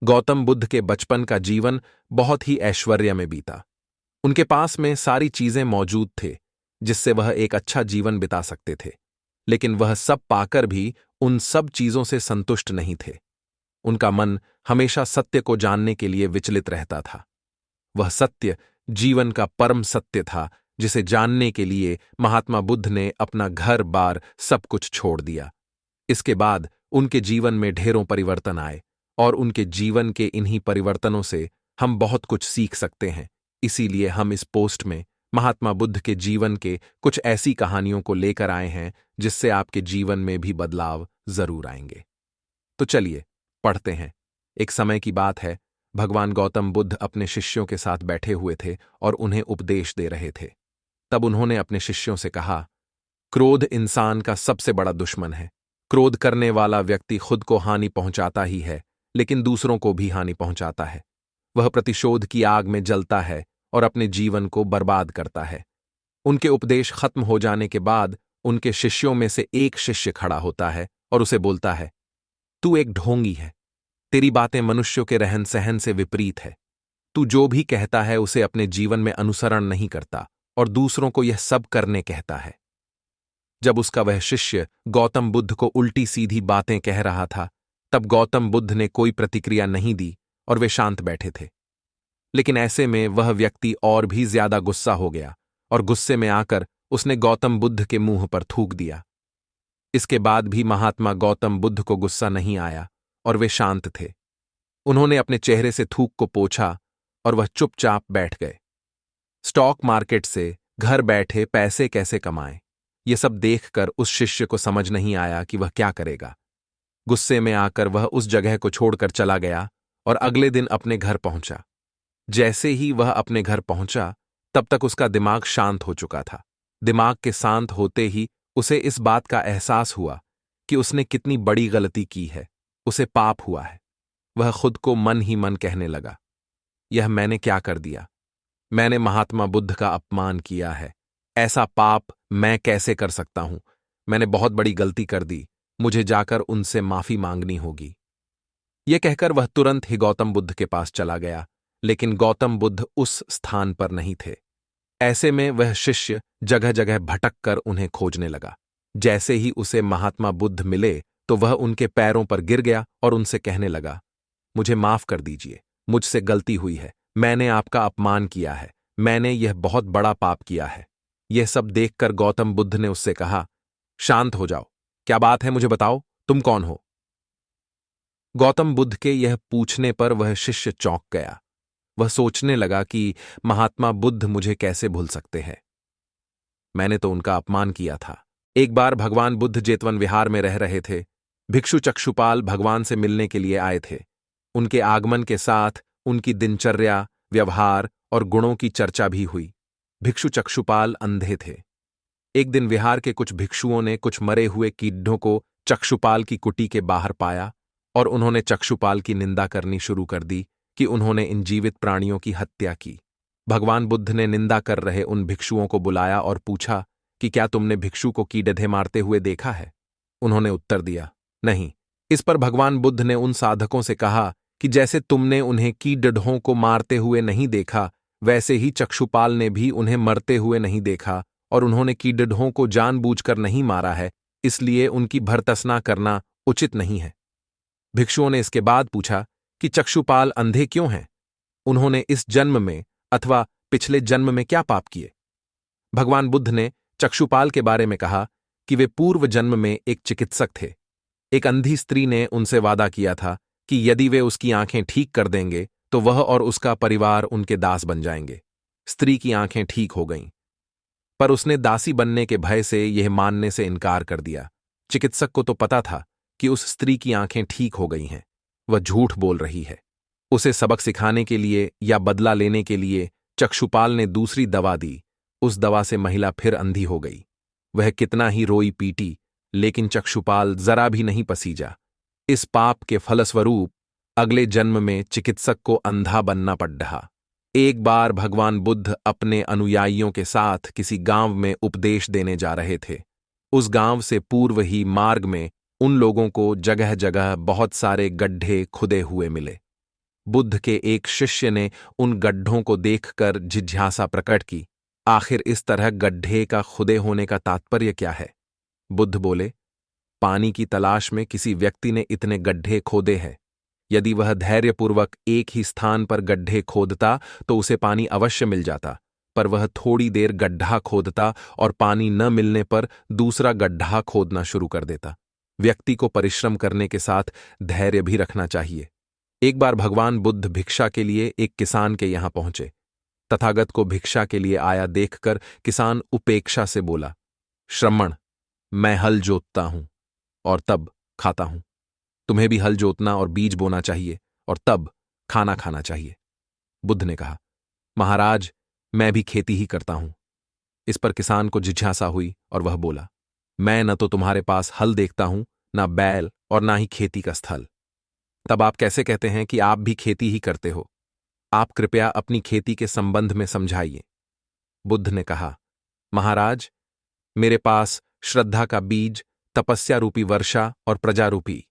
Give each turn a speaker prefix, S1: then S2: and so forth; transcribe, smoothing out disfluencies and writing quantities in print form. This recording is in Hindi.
S1: गौतम बुद्ध के बचपन का जीवन बहुत ही ऐश्वर्य में बीता। उनके पास में सारी चीजें मौजूद थे जिससे वह एक अच्छा जीवन बिता सकते थे, लेकिन वह सब पाकर भी उन सब चीजों से संतुष्ट नहीं थे। उनका मन हमेशा सत्य को जानने के लिए विचलित रहता था। वह सत्य जीवन का परम सत्य था जिसे जानने के लिए महात्मा बुद्ध ने अपना घर बार सब कुछ छोड़ दिया। इसके बाद उनके जीवन में ढेरों परिवर्तन आए और उनके जीवन के इन्हीं परिवर्तनों से हम बहुत कुछ सीख सकते हैं। इसीलिए हम इस पोस्ट में महात्मा बुद्ध के जीवन के कुछ ऐसी कहानियों को लेकर आए हैं जिससे आपके जीवन में भी बदलाव जरूर आएंगे। तो चलिए पढ़ते हैं। एक समय की बात है, भगवान गौतम बुद्ध अपने शिष्यों के साथ बैठे हुए थे और उन्हें उपदेश दे रहे थे। तब उन्होंने अपने शिष्यों से कहा, क्रोध इंसान का सबसे बड़ा दुश्मन है। क्रोध करने वाला व्यक्ति खुद को हानि पहुंचाता ही है, लेकिन दूसरों को भी हानि पहुंचाता है। वह प्रतिशोध की आग में जलता है और अपने जीवन को बर्बाद करता है। उनके उपदेश खत्म हो जाने के बाद उनके शिष्यों में से एक शिष्य खड़ा होता है और उसे बोलता है, तू एक ढोंगी है। तेरी बातें मनुष्यों के रहन सहन से विपरीत है। तू जो भी कहता है उसे अपने जीवन में अनुसरण नहीं करता और दूसरों को यह सब करने कहता है। जब उसका वह शिष्य गौतम बुद्ध को उल्टी सीधी बातें कह रहा था, तब गौतम बुद्ध ने कोई प्रतिक्रिया नहीं दी और वे शांत बैठे थे। लेकिन ऐसे में वह व्यक्ति और भी ज्यादा गुस्सा हो गया और गुस्से में आकर उसने गौतम बुद्ध के मुंह पर थूक दिया। इसके बाद भी महात्मा गौतम बुद्ध को गुस्सा नहीं आया और वे शांत थे। उन्होंने अपने चेहरे से थूक को पोंछा और वह चुपचाप बैठ गए। स्टॉक मार्केट से घर बैठे पैसे कैसे कमाएं, ये सब देखकर उस शिष्य को समझ नहीं आया कि वह क्या करेगा। गुस्से में आकर वह उस जगह को छोड़कर चला गया और अगले दिन अपने घर पहुंचा। जैसे ही वह अपने घर पहुंचा, तब तक उसका दिमाग शांत हो चुका था। दिमाग के शांत होते ही उसे इस बात का एहसास हुआ कि उसने कितनी बड़ी गलती की है। उसे पाप हुआ है। वह खुद को मन ही मन कहने लगा, यह मैंने क्या कर दिया? मैंने महात्मा बुद्ध का अपमान किया है। ऐसा पाप मैं कैसे कर सकता हूं? मैंने बहुत बड़ी गलती कर दी। मुझे जाकर उनसे माफी मांगनी होगी। यह कहकर वह तुरंत ही गौतम बुद्ध के पास चला गया, लेकिन गौतम बुद्ध उस स्थान पर नहीं थे। ऐसे में वह शिष्य जगह जगह भटक कर उन्हें खोजने लगा। जैसे ही उसे महात्मा बुद्ध मिले तो वह उनके पैरों पर गिर गया और उनसे कहने लगा, मुझे माफ कर दीजिए, मुझसे गलती हुई है। मैंने आपका अपमान किया है। मैंने यह बहुत बड़ा पाप किया है। यह सब देखकर गौतम बुद्ध ने उससे कहा, शांत हो जाओ। क्या बात है, मुझे बताओ, तुम कौन हो? गौतम बुद्ध के यह पूछने पर वह शिष्य चौंक गया। वह सोचने लगा कि महात्मा बुद्ध मुझे कैसे भूल सकते हैं? मैंने तो उनका अपमान किया था। एक बार भगवान बुद्ध जेतवन विहार में रह रहे थे। भिक्षु चक्षुपाल भगवान से मिलने के लिए आए थे। उनके आगमन के साथ उनकी दिनचर्या, व्यवहार और गुणों की चर्चा भी हुई। भिक्षु चक्षुपाल अंधे थे। एक दिन विहार के कुछ भिक्षुओं ने कुछ मरे हुए कीड़ों को चक्षुपाल की कुटी के बाहर पाया और उन्होंने चक्षुपाल की निंदा करनी शुरू कर दी कि उन्होंने इन जीवित प्राणियों की हत्या की। भगवान बुद्ध ने निंदा कर रहे उन भिक्षुओं को बुलाया और पूछा कि क्या तुमने भिक्षु को कीड़े मारते हुए देखा है? उन्होंने उत्तर दिया, नहीं। इस पर भगवान बुद्ध ने उन साधकों से कहा कि जैसे तुमने उन्हें कीड़ों को मारते हुए नहीं देखा, वैसे ही चक्षुपाल ने भी उन्हें मरते हुए नहीं देखा और उन्होंने कीड़ों को जानबूझकर नहीं मारा है, इसलिए उनकी भर्त्सना करना उचित नहीं है। भिक्षुओं ने इसके बाद पूछा कि चक्षुपाल अंधे क्यों हैं? उन्होंने इस जन्म में अथवा पिछले जन्म में क्या पाप किए? भगवान बुद्ध ने चक्षुपाल के बारे में कहा कि वे पूर्व जन्म में एक चिकित्सक थे। एक अंधी स्त्री ने उनसे वादा किया था कि यदि वे उसकी आंखें ठीक कर देंगे तो वह और उसका परिवार उनके दास बन जाएंगे। स्त्री की आंखें ठीक हो गईं, पर उसने दासी बनने के भय से यह मानने से इनकार कर दिया। चिकित्सक को तो पता था कि उस स्त्री की आंखें ठीक हो गई हैं, वह झूठ बोल रही है। उसे सबक सिखाने के लिए या बदला लेने के लिए चक्षुपाल ने दूसरी दवा दी। उस दवा से महिला फिर अंधी हो गई। वह कितना ही रोई पीटी, लेकिन चक्षुपाल जरा भी नहीं पसीजा। इस पाप के फलस्वरूप अगले जन्म में चिकित्सक को अंधा बनना पड़ रहा। एक बार भगवान बुद्ध अपने अनुयायियों के साथ किसी गांव में उपदेश देने जा रहे थे। उस गांव से पूर्व ही मार्ग में उन लोगों को जगह जगह बहुत सारे गड्ढे खुदे हुए मिले। बुद्ध के एक शिष्य ने उन गड्ढों को देखकर जिज्ञासा प्रकट की, आखिर इस तरह गड्ढे का खुदे होने का तात्पर्य क्या है? बुद्ध बोले, पानी की तलाश में किसी व्यक्ति ने इतने गड्ढे खोदे हैं। यदि वह धैर्यपूर्वक एक ही स्थान पर गड्ढे खोदता तो उसे पानी अवश्य मिल जाता, पर वह थोड़ी देर गड्ढा खोदता और पानी न मिलने पर दूसरा गड्ढा खोदना शुरू कर देता। व्यक्ति को परिश्रम करने के साथ धैर्य भी रखना चाहिए। एक बार भगवान बुद्ध भिक्षा के लिए एक किसान के यहां पहुंचे। तथागत को भिक्षा के लिए आया देखकर किसान उपेक्षा से बोला, श्रमण, मैं हल जोतता हूं और तब खाता हूं। तुम्हें भी हल जोतना और बीज बोना चाहिए और तब खाना खाना चाहिए। बुद्ध ने कहा, महाराज, मैं भी खेती ही करता हूं। इस पर किसान को जिज्ञासा हुई और वह बोला, मैं न तो तुम्हारे पास हल देखता हूं, ना बैल और ना ही खेती का स्थल। तब आप कैसे कहते हैं कि आप भी खेती ही करते हो? आप कृपया अपनी खेती के संबंध में समझाइए। बुद्ध ने कहा, महाराज, मेरे पास श्रद्धा का बीज, तपस्या रूपी वर्षा और प्रजा रूपी